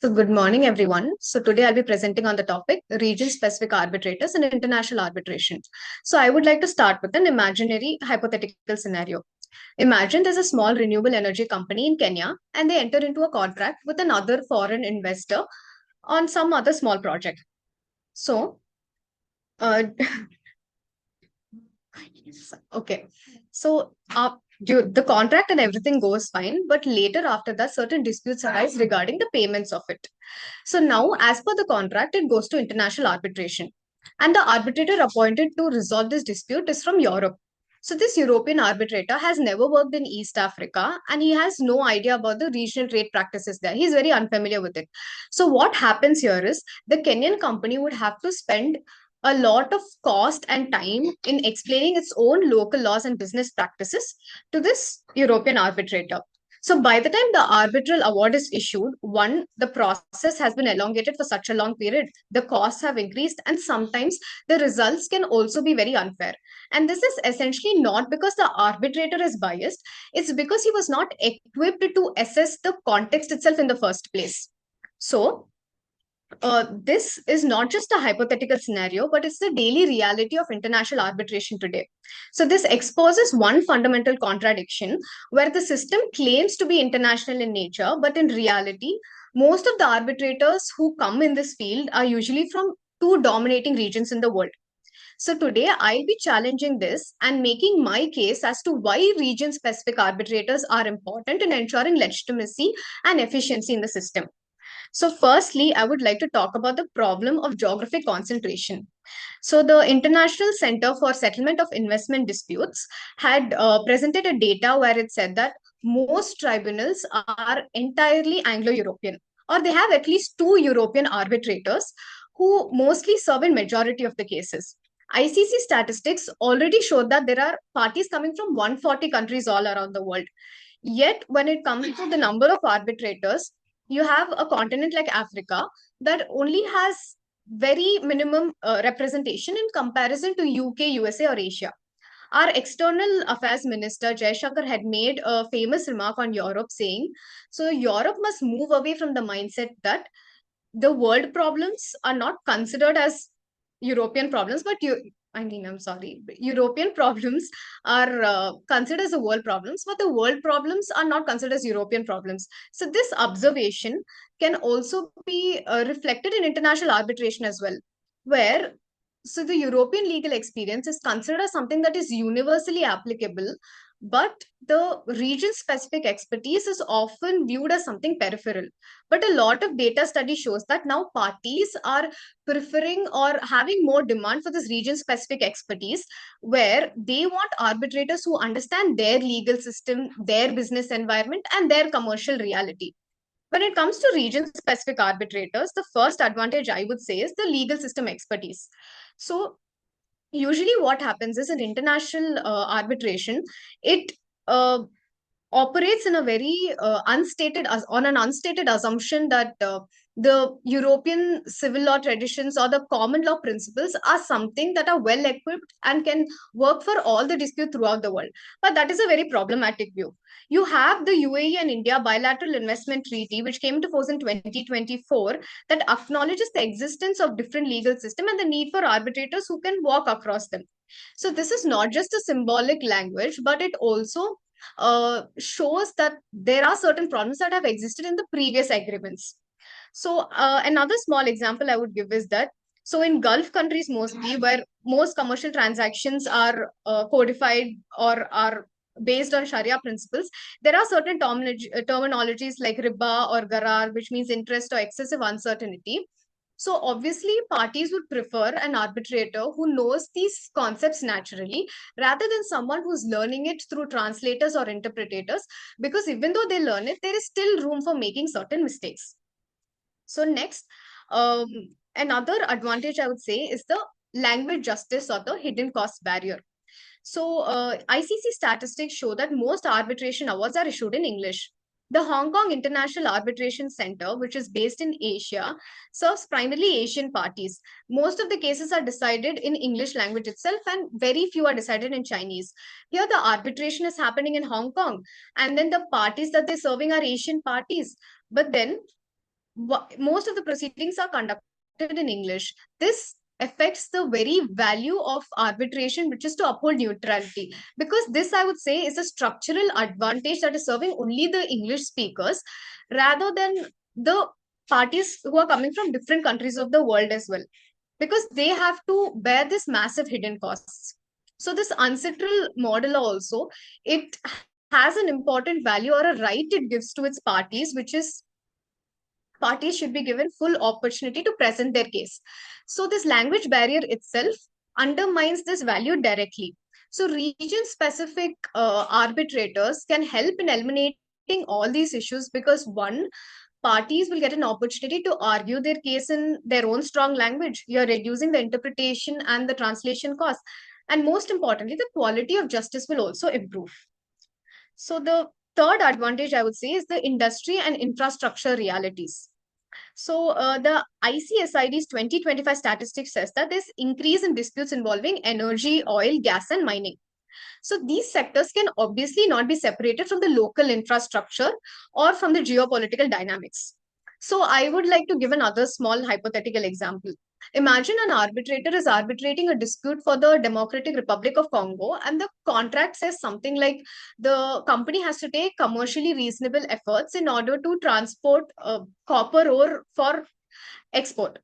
So good morning, everyone. So today I'll be presenting on the topic region-specific arbitrators and international arbitration. So I would like to start with an imaginary hypothetical scenario. Imagine there's a small renewable energy company in Kenya and they enter into a contract with another foreign investor on some other small project. So, uh, okay. So the contract and everything goes fine, but later after that, certain disputes arise regarding the payments of it. So now, as per the contract, it goes to international arbitration. And the arbitrator appointed to resolve this dispute is from Europe. So this European arbitrator has never worked in East Africa and he has no idea about the regional trade practices there. He's very unfamiliar with it. So what happens here is the Kenyan company would have to spend a lot of cost and time in explaining its own local laws and business practices to this European arbitrator. So by the time the arbitral award is issued, one, the process has been elongated for such a long period, the costs have increased, and sometimes the results can also be very unfair. And this is essentially not because the arbitrator is biased, it's because he was not equipped to assess the context itself in the first place. So this is not just a hypothetical scenario, but it's the daily reality of international arbitration today. So, this exposes one fundamental contradiction where the system claims to be international in nature, but in reality, most of the arbitrators who come in this field are usually from two dominating regions in the world. So, today I'll be challenging this and making my case as to why region specific arbitrators are important in ensuring legitimacy and efficiency in the system. So, firstly, I would like to talk about the problem of geographic concentration. So, the International Center for Settlement of Investment Disputes had presented a data where it said that most tribunals are entirely Anglo European, or they have at least two European arbitrators who mostly serve in majority of the cases. ICC statistics already showed that there are parties coming from 140 countries all around the world. Yet, when it comes to the number of arbitrators, you have a continent like Africa that only has very minimum representation in comparison to UK, USA, or Asia. Our external affairs minister Jaishankar had made a famous remark on Europe saying, so Europe must move away from the mindset that the world problems are not considered as European problems, but I'm sorry, European problems are considered as the world problems, but the world problems are not considered as European problems. So this observation can also be reflected in international arbitration as well, where so the European legal experience is considered as something that is universally applicable, but the region specific expertise is often viewed as something peripheral. But a lot of data study shows that now parties are preferring or having more demand for this region specific expertise, where they want arbitrators who understand their legal system, their business environment, and their commercial reality. When it comes to region specific arbitrators, the first advantage I would say is the legal system expertise. So usually what happens is in international arbitration, it uh, operates in a very on an unstated assumption that the European civil law traditions or the common law principles are something that are well equipped and can work for all the dispute throughout the world. But that is a very problematic view. You have the UAE and India bilateral investment treaty, which came into force in 2024, that acknowledges the existence of different legal system and the need for arbitrators who can walk across them. So this is not just a symbolic language, but it also shows that there are certain problems that have existed in the previous agreements. So another small example I would give is that so in Gulf countries mostly, where most commercial transactions are codified or are based on Sharia principles, there are certain terminologies like riba or garar, which means interest or excessive uncertainty. So obviously, parties would prefer an arbitrator who knows these concepts naturally rather than someone who's learning it through translators or interpreters, because even though they learn it, there is still room for making certain mistakes. So next, um, another advantage I would say is the language justice or the hidden cost barrier. So, ICC statistics show that most arbitration awards are issued in English. The Hong Kong International Arbitration Center, which is based in Asia, serves primarily Asian parties. Most of the cases are decided in English language itself, and very few are decided in Chinese. Here, the arbitration is happening in Hong Kong, and then the parties that they're serving are Asian parties. But then most of the proceedings are conducted in English. This affects the very value of arbitration, which is to uphold neutrality. Because this, I would say, is a structural advantage that is serving only the English speakers rather than the parties who are coming from different countries of the world as well, because they have to bear this massive hidden costs. So this ancestral model also, it has an important value or a right it gives to its parties, which is parties should be given full opportunity to present their case. So this language barrier itself undermines this value directly. So region specific arbitrators can help in eliminating all these issues, because one, parties will get an opportunity to argue their case in their own strong language. You're reducing the interpretation and the translation costs. And most importantly, the quality of justice will also improve. So the third advantage I would say is the industry and infrastructure realities. So the ICSID's 2025 statistics says that there's increase in disputes involving energy, oil, gas, and mining. So these sectors can obviously not be separated from the local infrastructure or from the geopolitical dynamics. So I would like to give another small hypothetical example. Imagine an arbitrator is arbitrating a dispute for the Democratic Republic of Congo, and the contract says something like the company has to take commercially reasonable efforts in order to transport copper ore for export.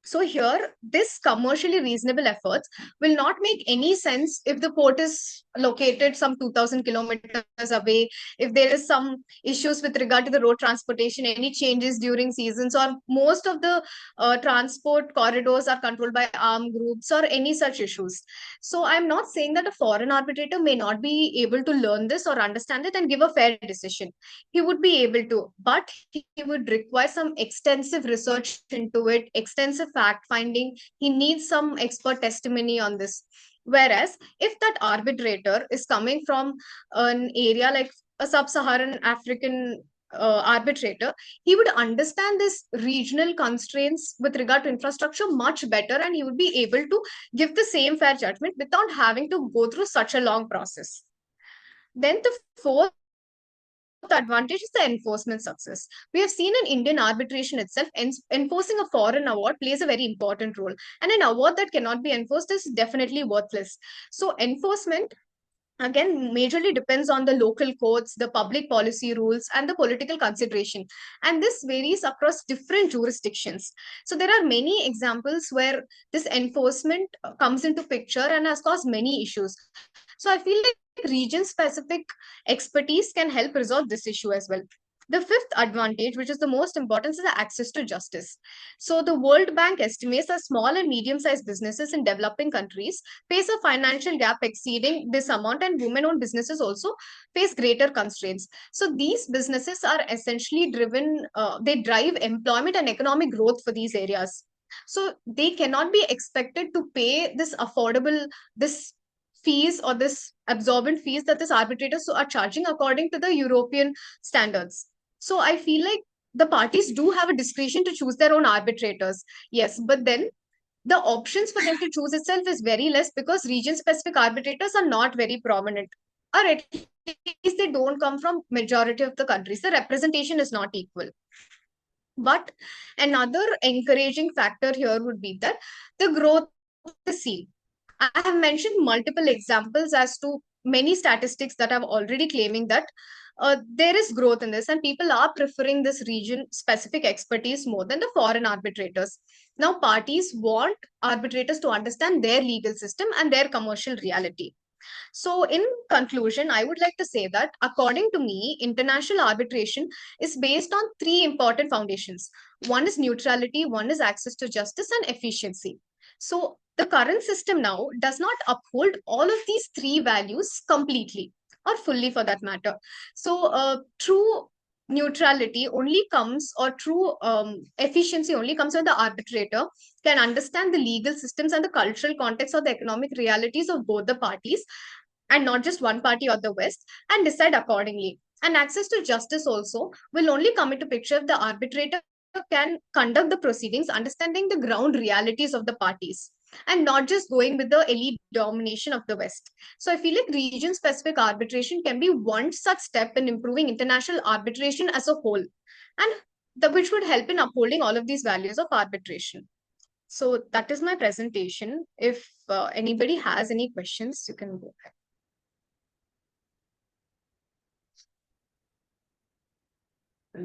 So here, this commercially reasonable efforts will not make any sense if the port is located some 2,000 kilometers away, if there is some issues with regard to the road transportation, any changes during seasons, or most of the transport corridors are controlled by armed groups or any such issues. So I'm not saying that a foreign arbitrator may not be able to learn this or understand it and give a fair decision. He would be able to, but he would require some extensive research into it, extensive fact finding. He needs some expert testimony on this. Whereas if that arbitrator is coming from an area like a sub-Saharan African arbitrator, he would understand this regional constraints with regard to infrastructure much better, and he would be able to give the same fair judgment without having to go through such a long process. Then the fourth advantage is the enforcement success. We have seen in Indian arbitration itself, enforcing a foreign award plays a very important role. And an award that cannot be enforced is definitely worthless. So enforcement again majorly depends on the local courts, the public policy rules, and the political consideration, and this varies across different jurisdictions. So there are many examples where this enforcement comes into picture and has caused many issues. So I feel like region specific expertise can help resolve this issue as well. The fifth advantage, which is the most important, is the access to justice. So the World Bank estimates that small and medium sized businesses in developing countries face a financial gap exceeding this amount, and women owned businesses also face greater constraints. So these businesses are essentially driven, they drive employment and economic growth for these areas. So they cannot be expected to pay this affordable, this fees or this absorbent fees that this arbitrators are charging according to the European standards. So I feel like the parties do have a discretion to choose their own arbitrators. Yes, but then the options for them to choose itself is very less, because region specific arbitrators are not very prominent, or at least they don't come from majority of the countries. The representation is not equal. But another encouraging factor here would be that the growth is seen. I have mentioned multiple examples as to many statistics that are already claiming that there is growth in this, and people are preferring this region specific expertise more than the foreign arbitrators. Now, parties want arbitrators to understand their legal system and their commercial reality. So, in conclusion, I would like to say that according to me, international arbitration is based on three important foundations. One is neutrality, one is access to justice, and efficiency. So, the current system now does not uphold all of these three values completely or fully for that matter. So, true neutrality only comes, or true efficiency only comes when the arbitrator can understand the legal systems and the cultural context or the economic realities of both the parties, and not just one party or the West, and decide accordingly. And access to justice also will only come into picture if the arbitrator can conduct the proceedings understanding the ground realities of the parties, and not just going with the elite domination of the West. So I feel like region specific arbitration can be one such step in improving international arbitration as a whole. And which would help in upholding all of these values of arbitration. So that is my presentation. If anybody has any questions, you can go ahead.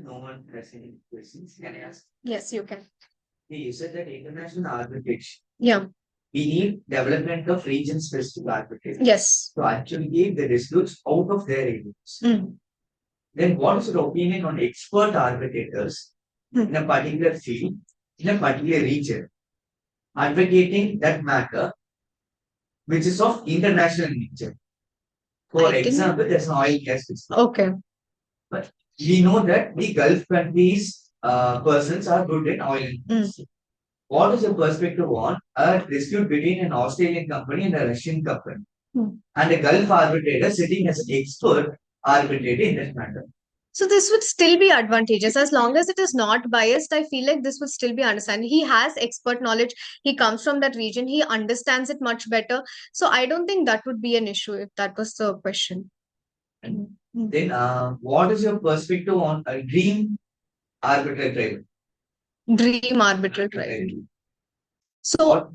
No one has any questions. Can I ask? Yes, you can. You said that international arbitration. Yeah. We need development of region-specific arbitration. Yes. To actually give the disputes out of their regions. Mm. Then what is your opinion on expert arbitrators in a particular field, in a particular region, advocating that matter which is of international nature? For example, there's an oil gas business. Okay. But we know that the Gulf countries persons are good in oil and gas. What is your perspective on a dispute between an Australian company and a Russian company? And a Gulf arbitrator sitting as an expert arbitrator in that matter? So this would still be advantageous as long as it is not biased. I feel like this would still be understanding. He has expert knowledge. He comes from that region. He understands it much better. So I don't think that would be an issue if that was the question. Then what is your perspective on a dream arbitral tribunal? Dream arbitral tribunal. So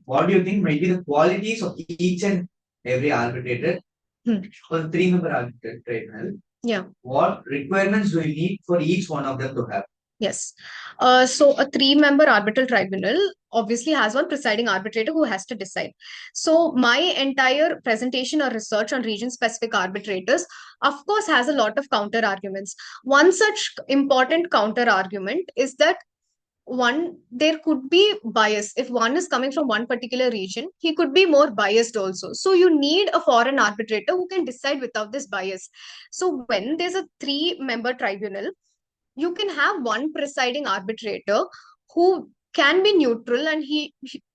what do you think may be the qualities of each and every arbitrator for the 3-member arbitral tribunal? Yeah. What requirements do you need for each one of them to have? Yes. So a 3-member arbitral tribunal obviously has one presiding arbitrator who has to decide. So my entire presentation or research on region-specific arbitrators, of course, has a lot of counter arguments. One such important counter argument is that there could be bias. If one is coming from one particular region, he could be more biased also. So you need a foreign arbitrator who can decide without this bias. So when there's a 3-member tribunal, you can have one presiding arbitrator who can be neutral, and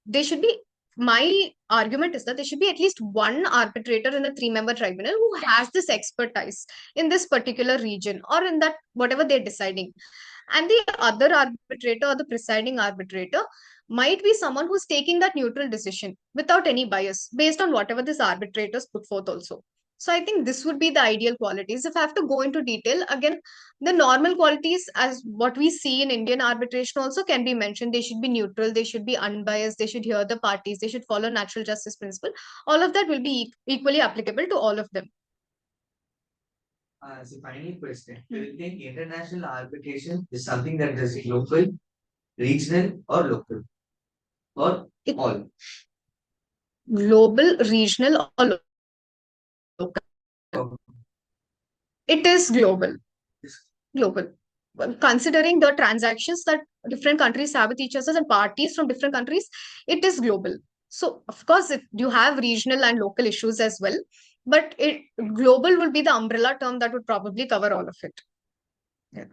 they should be, my argument is that there should be at least one arbitrator in the 3-member tribunal who has this expertise in this particular region or in that whatever they're deciding. And the other arbitrator or the presiding arbitrator might be someone who's taking that neutral decision without any bias based on whatever this arbitrators put forth also. So I think this would be the ideal qualities. If I have to go into detail, again, the normal qualities as what we see in Indian arbitration also can be mentioned. They should be neutral, they should be unbiased, they should hear the parties, they should follow natural justice principle. All of that will be equally applicable to all of them. As a final question, do you think international arbitration is something that is local, regional, or local? Or all? Global, regional, or local? It is global. Global. Considering the transactions that different countries have with each other and parties from different countries, it is global. So, of course, if you have regional and local issues as well, but global will be the umbrella term that would probably cover all of it. Yeah.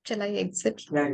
Shall I exit? Yeah.